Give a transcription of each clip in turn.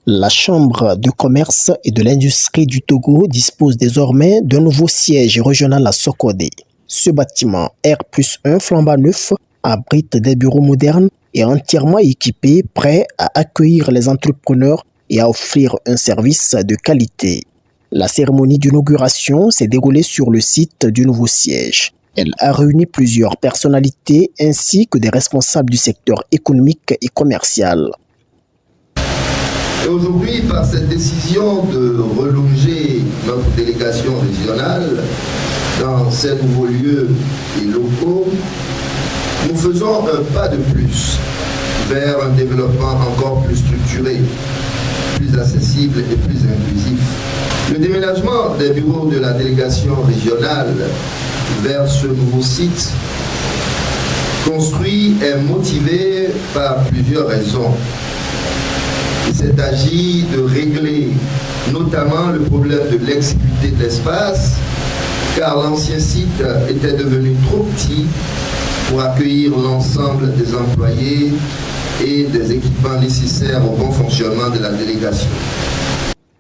La Chambre de commerce et de l'industrie du Togo dispose désormais d'un nouveau siège régional à Sokodé. Ce bâtiment R+1 flambant neuf abrite des bureaux modernes et entièrement équipés, prêts à accueillir les entrepreneurs et à offrir un service de qualité. La cérémonie d'inauguration s'est déroulée sur le site du nouveau siège. Elle a réuni plusieurs personnalités ainsi que des responsables du secteur économique et commercial. Et aujourd'hui, par cette décision de reloger notre délégation régionale dans ces nouveaux lieux et locaux, nous faisons un pas de plus vers un développement encore plus structuré, plus accessible et plus inclusif. Le déménagement des bureaux de la délégation régionale vers ce nouveau site construit est motivé par plusieurs raisons. Il s'est agi de régler notamment le problème de l'exiguïté de l'espace, car l'ancien site était devenu trop petit pour accueillir l'ensemble des employés et des équipements nécessaires au bon fonctionnement de la délégation.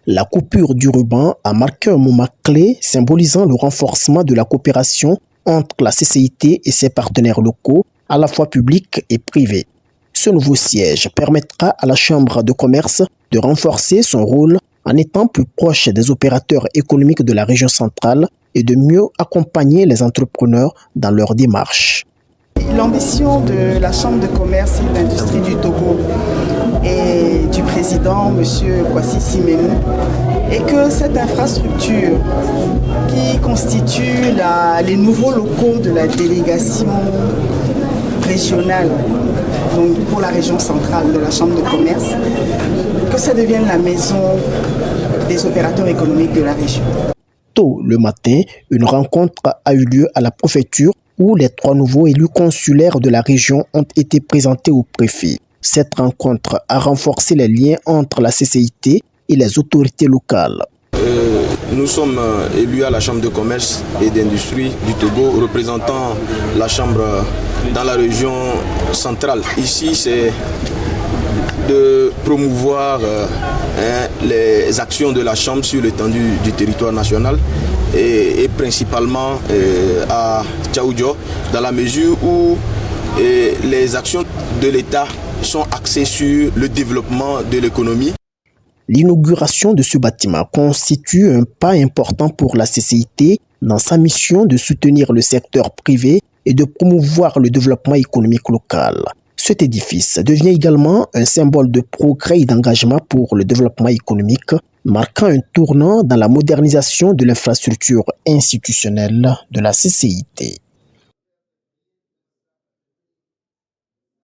La coupure du ruban a marqué un moment clé symbolisant le renforcement de la coopération entre la CCIT et ses partenaires locaux, à la fois publics et privés. Ce nouveau siège permettra à la Chambre de commerce de renforcer son rôle en étant plus proche des opérateurs économiques de la région centrale et de mieux accompagner les entrepreneurs dans leur démarche. L'ambition de la Chambre de commerce et de l'industrie du Togo et du président, M. Kwasi Simemou, est que cette infrastructure qui constitue les nouveaux locaux de la délégation régionale, donc pour la région centrale de la Chambre de commerce, que ça devienne la maison des opérateurs économiques de la région. Tôt le matin, une rencontre a eu lieu à la préfecture où les 3 nouveaux élus consulaires de la région ont été présentés au préfet. Cette rencontre a renforcé les liens entre la CCIT et les autorités locales. Nous sommes élus à la Chambre de commerce et d'industrie du Togo, représentant la Chambre dans la région centrale. Ici, c'est de promouvoir les actions de la Chambre sur l'étendue du territoire national et principalement à Tchaoudjo, dans la mesure où les actions de l'État sont axées sur le développement de l'économie. L'inauguration de ce bâtiment constitue un pas important pour la CCIT dans sa mission de soutenir le secteur privé et de promouvoir le développement économique local. Cet édifice devient également un symbole de progrès et d'engagement pour le développement économique, marquant un tournant dans la modernisation de l'infrastructure institutionnelle de la CCIT.